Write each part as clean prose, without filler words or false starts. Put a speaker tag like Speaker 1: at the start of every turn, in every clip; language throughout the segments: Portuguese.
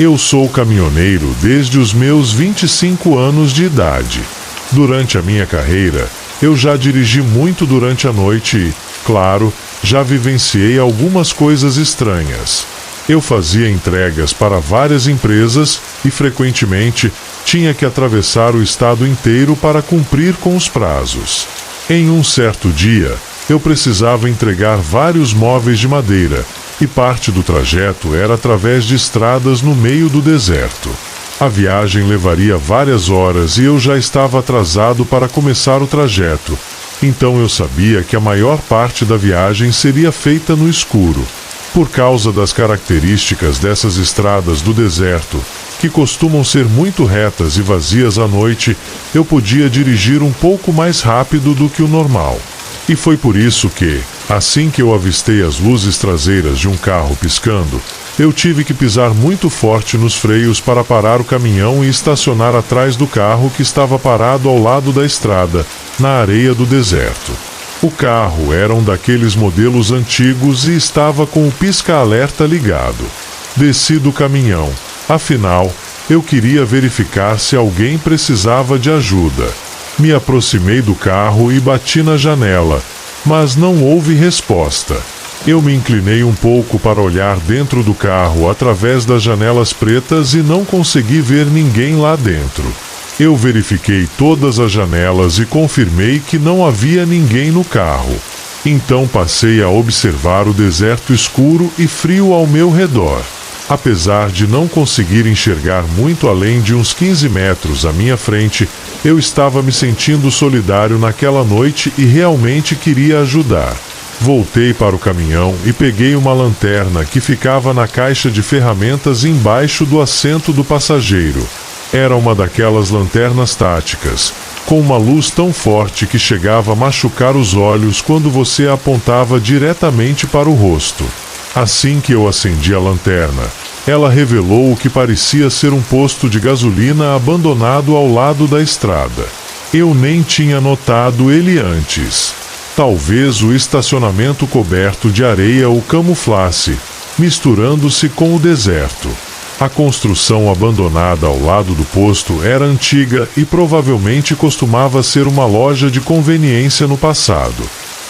Speaker 1: Eu sou caminhoneiro desde os meus 25 anos de idade. Durante a minha carreira, eu já dirigi muito durante a noite e, claro, já vivenciei algumas coisas estranhas. Eu fazia entregas para várias empresas e, frequentemente, tinha que atravessar o estado inteiro para cumprir com os prazos. Em um certo dia, eu precisava entregar vários móveis de madeira, e parte do trajeto era através de estradas no meio do deserto. A viagem levaria várias horas e eu já estava atrasado para começar o trajeto, então eu sabia que a maior parte da viagem seria feita no escuro. Por causa das características dessas estradas do deserto, que costumam ser muito retas e vazias à noite, eu podia dirigir um pouco mais rápido do que o normal. E foi por isso que, assim que eu avistei as luzes traseiras de um carro piscando, eu tive que pisar muito forte nos freios para parar o caminhão e estacionar atrás do carro que estava parado ao lado da estrada, na areia do deserto. O carro era um daqueles modelos antigos e estava com o pisca-alerta ligado. Desci do caminhão, afinal, eu queria verificar se alguém precisava de ajuda. Me aproximei do carro e bati na janela, mas não houve resposta. Eu me inclinei um pouco para olhar dentro do carro através das janelas pretas e não consegui ver ninguém lá dentro. Eu verifiquei todas as janelas e confirmei que não havia ninguém no carro. Então passei a observar o deserto escuro e frio ao meu redor. Apesar de não conseguir enxergar muito além de uns 15 metros à minha frente, eu estava me sentindo solidário naquela noite e realmente queria ajudar. Voltei para o caminhão e peguei uma lanterna que ficava na caixa de ferramentas embaixo do assento do passageiro. Era uma daquelas lanternas táticas, com uma luz tão forte que chegava a machucar os olhos quando você a apontava diretamente para o rosto. Assim que eu acendi a lanterna, ela revelou o que parecia ser um posto de gasolina abandonado ao lado da estrada. Eu nem tinha notado ele antes. Talvez o estacionamento coberto de areia o camuflasse, misturando-se com o deserto. A construção abandonada ao lado do posto era antiga e provavelmente costumava ser uma loja de conveniência no passado.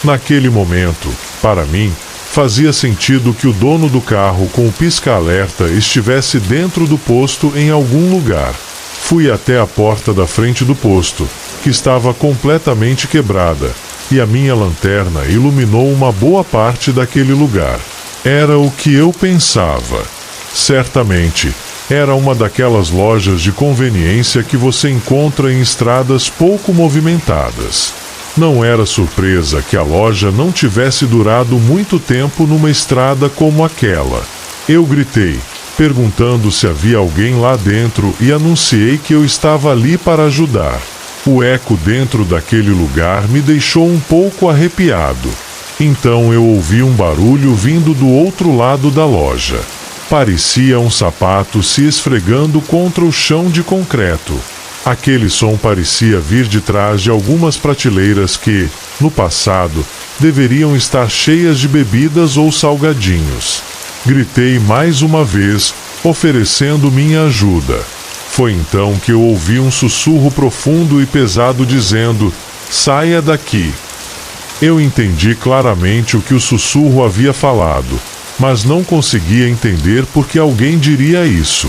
Speaker 1: Naquele momento, para mim, fazia sentido que o dono do carro com o pisca-alerta estivesse dentro do posto em algum lugar. Fui até a porta da frente do posto, que estava completamente quebrada, e a minha lanterna iluminou uma boa parte daquele lugar. Era o que eu pensava. Certamente, era uma daquelas lojas de conveniência que você encontra em estradas pouco movimentadas. Não era surpresa que a loja não tivesse durado muito tempo numa estrada como aquela. Eu gritei, perguntando se havia alguém lá dentro e anunciei que eu estava ali para ajudar. O eco dentro daquele lugar me deixou um pouco arrepiado. Então eu ouvi um barulho vindo do outro lado da loja. Parecia um sapato se esfregando contra o chão de concreto. Aquele som parecia vir de trás de algumas prateleiras que, no passado, deveriam estar cheias de bebidas ou salgadinhos. Gritei mais uma vez, oferecendo minha ajuda. Foi então que eu ouvi um sussurro profundo e pesado dizendo: "Saia daqui." Eu entendi claramente o que o sussurro havia falado, mas não conseguia entender por que alguém diria isso.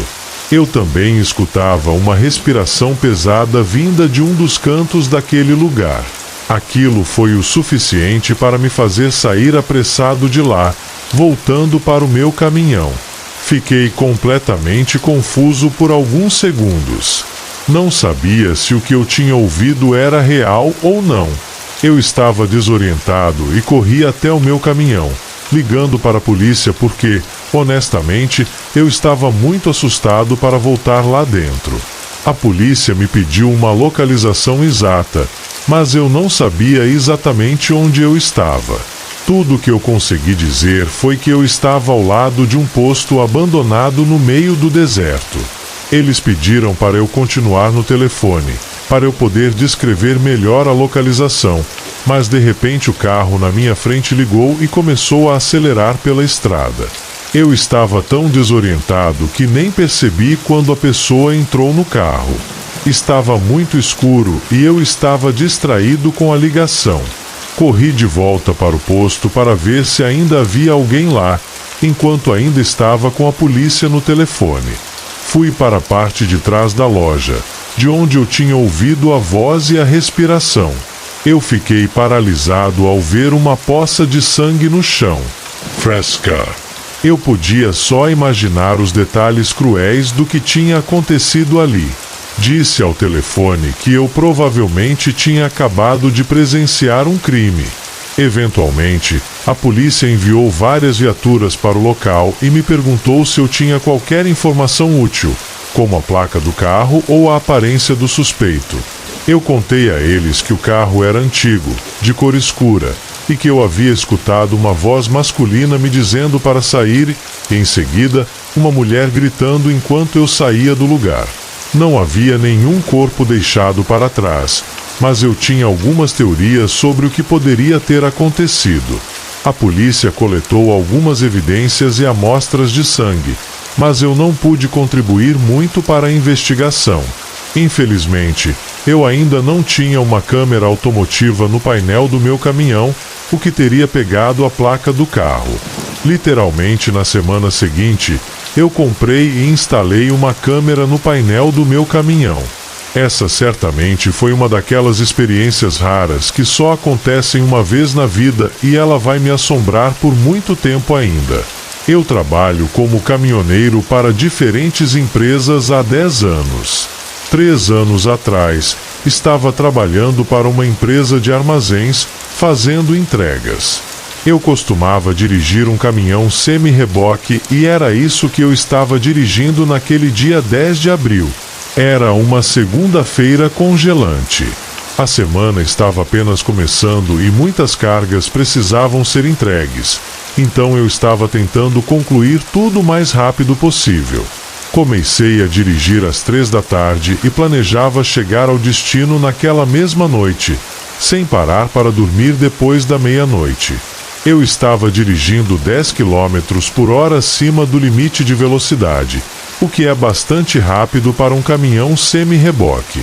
Speaker 1: Eu também escutava uma respiração pesada vinda de um dos cantos daquele lugar. Aquilo foi o suficiente para me fazer sair apressado de lá, voltando para o meu caminhão. Fiquei completamente confuso por alguns segundos. Não sabia se o que eu tinha ouvido era real ou não. Eu estava desorientado e corri até o meu caminhão, ligando para a polícia porque, honestamente, eu estava muito assustado para voltar lá dentro. A polícia me pediu uma localização exata, mas eu não sabia exatamente onde eu estava. Tudo que eu consegui dizer foi que eu estava ao lado de um posto abandonado no meio do deserto. Eles pediram para eu continuar no telefone, para eu poder descrever melhor a localização, mas de repente o carro na minha frente ligou e começou a acelerar pela estrada. Eu estava tão desorientado que nem percebi quando a pessoa entrou no carro. Estava muito escuro e eu estava distraído com a ligação. Corri de volta para o posto para ver se ainda havia alguém lá, enquanto ainda estava com a polícia no telefone. Fui para a parte de trás da loja, de onde eu tinha ouvido a voz e a respiração. Eu fiquei paralisado ao ver uma poça de sangue no chão. Fresca. Eu podia só imaginar os detalhes cruéis do que tinha acontecido ali. Disse ao telefone que eu provavelmente tinha acabado de presenciar um crime. Eventualmente, a polícia enviou várias viaturas para o local e me perguntou se eu tinha qualquer informação útil, como a placa do carro ou a aparência do suspeito. Eu contei a eles que o carro era antigo, de cor escura, e que eu havia escutado uma voz masculina me dizendo para sair, e em seguida, uma mulher gritando enquanto eu saía do lugar. Não havia nenhum corpo deixado para trás, mas eu tinha algumas teorias sobre o que poderia ter acontecido. A polícia coletou algumas evidências e amostras de sangue, mas eu não pude contribuir muito para a investigação. Infelizmente, eu ainda não tinha uma câmera automotiva no painel do meu caminhão, o que teria pegado a placa do carro. Literalmente, na semana seguinte, eu comprei e instalei uma câmera no painel do meu caminhão. Essa certamente foi uma daquelas experiências raras que só acontecem uma vez na vida e ela vai me assombrar por muito tempo ainda. Eu trabalho como caminhoneiro para diferentes empresas há 10 anos. 3 anos atrás, estava trabalhando para uma empresa de armazéns, fazendo entregas. Eu costumava dirigir um caminhão semi-reboque e era isso que eu estava dirigindo naquele dia 10 de abril. Era uma segunda-feira congelante. A semana estava apenas começando e muitas cargas precisavam ser entregues. Então eu estava tentando concluir tudo o mais rápido possível. Comecei a dirigir às 3 da tarde e planejava chegar ao destino naquela mesma noite, sem parar para dormir depois da meia-noite. Eu estava dirigindo 10 km por hora acima do limite de velocidade, o que é bastante rápido para um caminhão semi-reboque.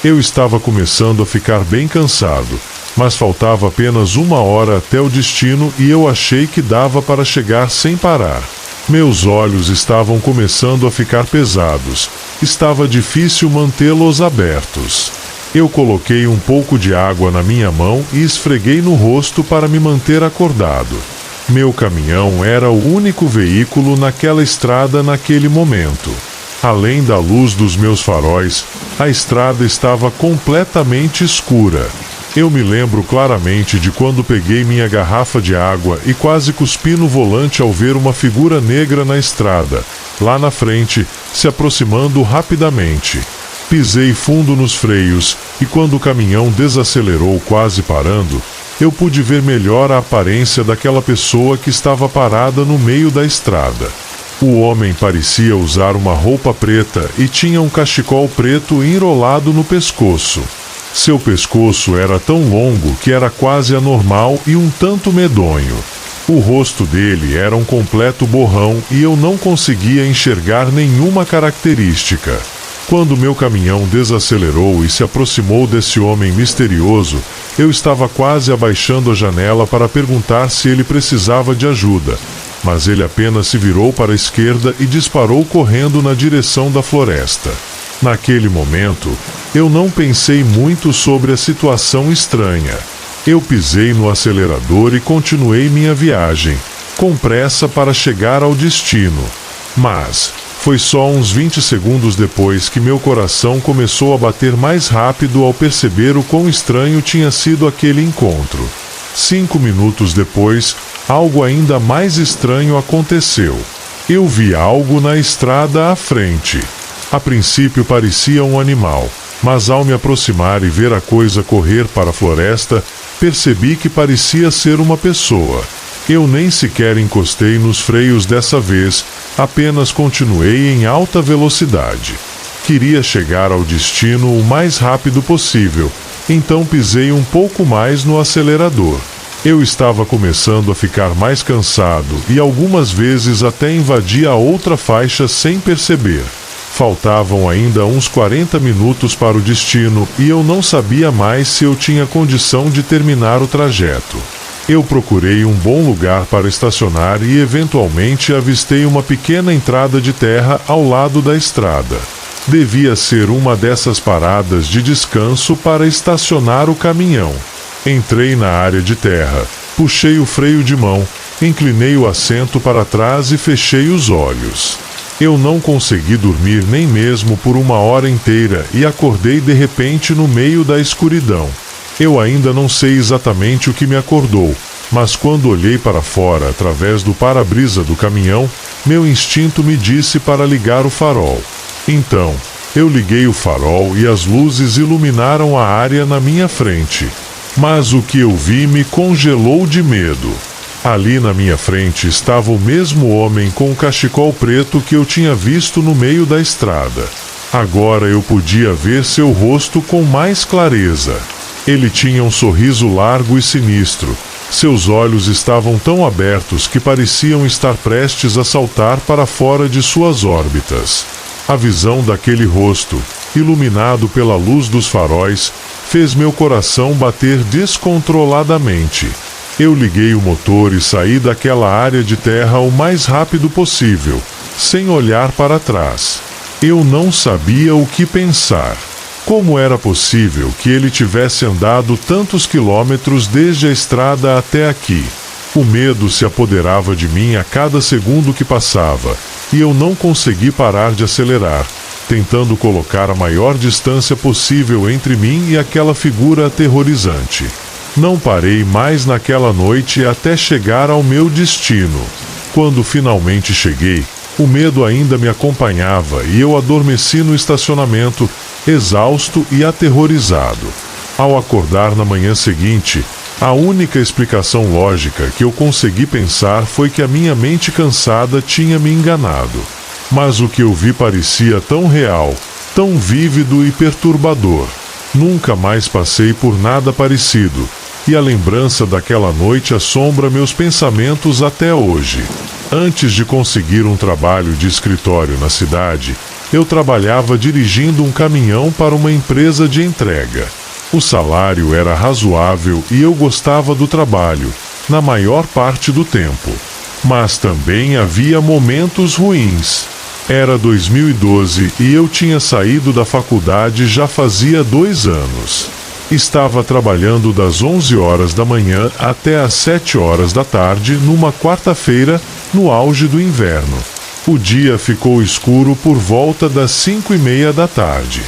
Speaker 1: Eu estava começando a ficar bem cansado, mas faltava apenas 1 hora até o destino e eu achei que dava para chegar sem parar. Meus olhos estavam começando a ficar pesados. Estava difícil mantê-los abertos. Eu coloquei um pouco de água na minha mão e esfreguei no rosto para me manter acordado. Meu caminhão era o único veículo naquela estrada naquele momento. Além da luz dos meus faróis, a estrada estava completamente escura. Eu me lembro claramente de quando peguei minha garrafa de água e quase cuspi no volante ao ver uma figura negra na estrada, lá na frente, se aproximando rapidamente. Pisei fundo nos freios e quando o caminhão desacelerou quase parando, eu pude ver melhor a aparência daquela pessoa que estava parada no meio da estrada. O homem parecia usar uma roupa preta e tinha um cachecol preto enrolado no pescoço. Seu pescoço era tão longo que era quase anormal e um tanto medonho. O rosto dele era um completo borrão e eu não conseguia enxergar nenhuma característica. Quando meu caminhão desacelerou e se aproximou desse homem misterioso, eu estava quase abaixando a janela para perguntar se ele precisava de ajuda, mas ele apenas se virou para a esquerda e disparou correndo na direção da floresta. Naquele momento, eu não pensei muito sobre a situação estranha. Eu pisei no acelerador e continuei minha viagem, com pressa para chegar ao destino. Mas foi só uns 20 segundos depois que meu coração começou a bater mais rápido ao perceber o quão estranho tinha sido aquele encontro. 5 minutos depois, algo ainda mais estranho aconteceu. Eu vi algo na estrada à frente. A princípio parecia um animal, mas ao me aproximar e ver a coisa correr para a floresta, percebi que parecia ser uma pessoa. Eu nem sequer encostei nos freios dessa vez, apenas continuei em alta velocidade. Queria chegar ao destino o mais rápido possível, então pisei um pouco mais no acelerador. Eu estava começando a ficar mais cansado e algumas vezes até invadia a outra faixa sem perceber. Faltavam ainda uns 40 minutos para o destino e eu não sabia mais se eu tinha condição de terminar o trajeto. Eu procurei um bom lugar para estacionar e eventualmente avistei uma pequena entrada de terra ao lado da estrada. Devia ser uma dessas paradas de descanso para estacionar o caminhão. Entrei na área de terra, puxei o freio de mão, inclinei o assento para trás e fechei os olhos. Eu não consegui dormir nem mesmo por uma hora inteira e acordei de repente no meio da escuridão. Eu ainda não sei exatamente o que me acordou, mas quando olhei para fora através do para-brisa do caminhão, meu instinto me disse para ligar o farol. Então, eu liguei o farol e as luzes iluminaram a área na minha frente. Mas o que eu vi me congelou de medo. Ali na minha frente estava o mesmo homem com o cachecol preto que eu tinha visto no meio da estrada. Agora eu podia ver seu rosto com mais clareza. Ele tinha um sorriso largo e sinistro. Seus olhos estavam tão abertos que pareciam estar prestes a saltar para fora de suas órbitas. A visão daquele rosto, iluminado pela luz dos faróis, fez meu coração bater descontroladamente. Eu liguei o motor e saí daquela área de terra o mais rápido possível, sem olhar para trás. Eu não sabia o que pensar. Como era possível que ele tivesse andado tantos quilômetros desde a estrada até aqui? O medo se apoderava de mim a cada segundo que passava, e eu não consegui parar de acelerar, tentando colocar a maior distância possível entre mim e aquela figura aterrorizante. Não parei mais naquela noite até chegar ao meu destino. Quando finalmente cheguei, o medo ainda me acompanhava e eu adormeci no estacionamento, exausto e aterrorizado. Ao acordar na manhã seguinte, a única explicação lógica que eu consegui pensar foi que a minha mente cansada tinha me enganado. Mas o que eu vi parecia tão real, tão vívido e perturbador. Nunca mais passei por nada parecido, e a lembrança daquela noite assombra meus pensamentos até hoje. Antes de conseguir um trabalho de escritório na cidade, eu trabalhava dirigindo um caminhão para uma empresa de entrega. O salário era razoável e eu gostava do trabalho, na maior parte do tempo. Mas também havia momentos ruins. Era 2012 e eu tinha saído da faculdade já fazia 2 anos. Estava trabalhando das 11 horas da manhã até às 7 horas da tarde numa quarta-feira, no auge do inverno. O dia ficou escuro por volta das 5:30 da tarde.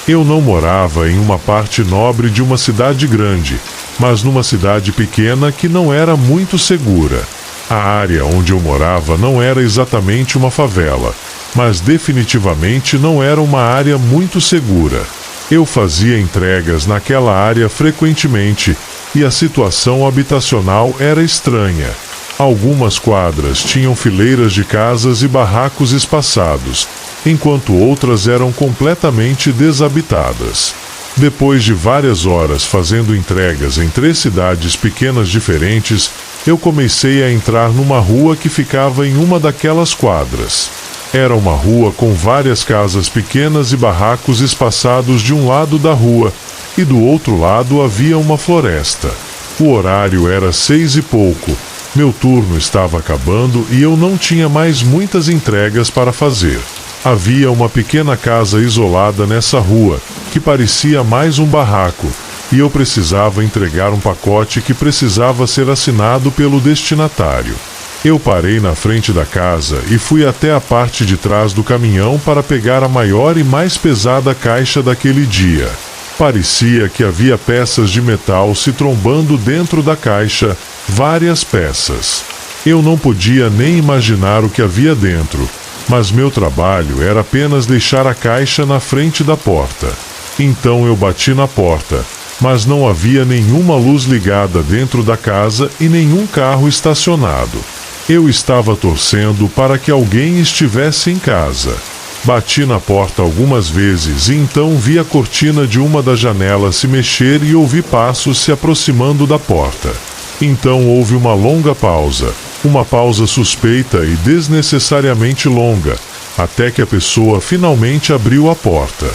Speaker 1: Eu não morava em uma parte nobre de uma cidade grande, mas numa cidade pequena que não era muito segura. A área onde eu morava não era exatamente uma favela, mas definitivamente não era uma área muito segura. Eu fazia entregas naquela área frequentemente e a situação habitacional era estranha. Algumas quadras tinham fileiras de casas e barracos espaçados, enquanto outras eram completamente desabitadas. Depois de várias horas fazendo entregas em 3 cidades pequenas diferentes, eu comecei a entrar numa rua que ficava em uma daquelas quadras. Era uma rua com várias casas pequenas e barracos espaçados de um lado da rua, e do outro lado havia uma floresta. O horário era 6 e pouco. Meu turno estava acabando e eu não tinha mais muitas entregas para fazer. Havia uma pequena casa isolada nessa rua, que parecia mais um barraco, e eu precisava entregar um pacote que precisava ser assinado pelo destinatário. Eu parei na frente da casa e fui até a parte de trás do caminhão para pegar a maior e mais pesada caixa daquele dia. Parecia que havia peças de metal se trombando dentro da caixa, várias peças. Eu não podia nem imaginar o que havia dentro, mas meu trabalho era apenas deixar a caixa na frente da porta. Então eu bati na porta, mas não havia nenhuma luz ligada dentro da casa e nenhum carro estacionado. Eu estava torcendo para que alguém estivesse em casa. Bati na porta algumas vezes e então vi a cortina de uma das janelas se mexer e ouvi passos se aproximando da porta. Então houve uma longa pausa, uma pausa suspeita e desnecessariamente longa, até que a pessoa finalmente abriu a porta.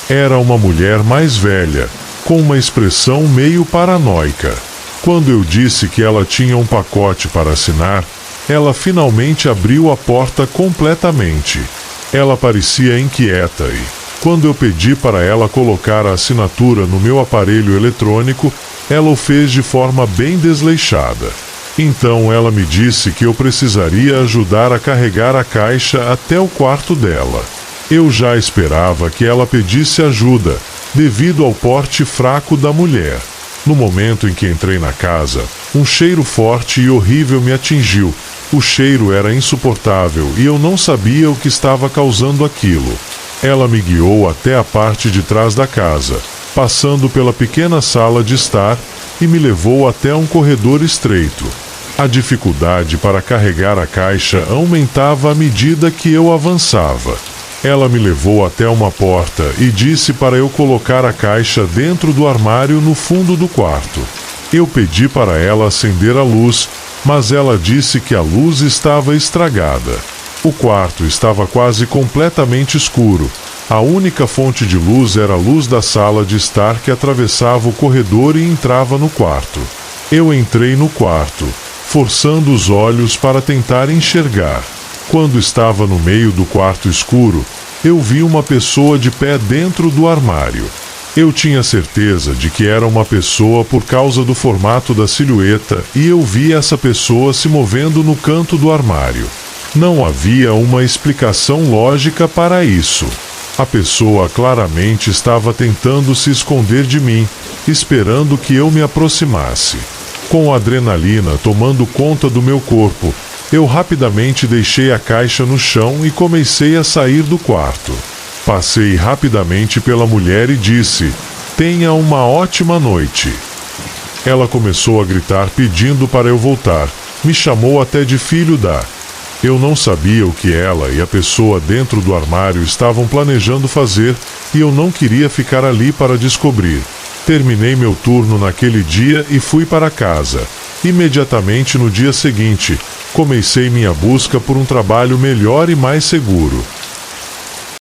Speaker 1: Era uma mulher mais velha, com uma expressão meio paranoica. Quando eu disse que ela tinha um pacote para assinar, ela finalmente abriu a porta completamente. Ela parecia inquieta e, quando eu pedi para ela colocar a assinatura no meu aparelho eletrônico, ela o fez de forma bem desleixada. Então ela me disse que eu precisaria ajudar a carregar a caixa até o quarto dela. Eu já esperava que ela pedisse ajuda, devido ao porte fraco da mulher. No momento em que entrei na casa, um cheiro forte e horrível me atingiu. O cheiro era insuportável e eu não sabia o que estava causando aquilo. Ela me guiou até a parte de trás da casa, passando pela pequena sala de estar, e me levou até um corredor estreito. A dificuldade para carregar a caixa aumentava à medida que eu avançava. Ela me levou até uma porta e disse para eu colocar a caixa dentro do armário no fundo do quarto. Eu pedi para ela acender a luz, mas ela disse que a luz estava estragada. O quarto estava quase completamente escuro. A única fonte de luz era a luz da sala de estar que atravessava o corredor e entrava no quarto. Eu entrei no quarto, forçando os olhos para tentar enxergar. Quando estava no meio do quarto escuro, eu vi uma pessoa de pé dentro do armário. Eu tinha certeza de que era uma pessoa por causa do formato da silhueta e eu vi essa pessoa se movendo no canto do armário. Não havia uma explicação lógica para isso. A pessoa claramente estava tentando se esconder de mim, esperando que eu me aproximasse. Com a adrenalina tomando conta do meu corpo, eu rapidamente deixei a caixa no chão e comecei a sair do quarto. Passei rapidamente pela mulher e disse: "Tenha uma ótima noite." Ela começou a gritar pedindo para eu voltar. Me chamou até de filho da... Eu não sabia o que ela e a pessoa dentro do armário estavam planejando fazer e eu não queria ficar ali para descobrir. Terminei meu turno naquele dia e fui para casa. Imediatamente no dia seguinte, comecei minha busca por um trabalho melhor e mais seguro.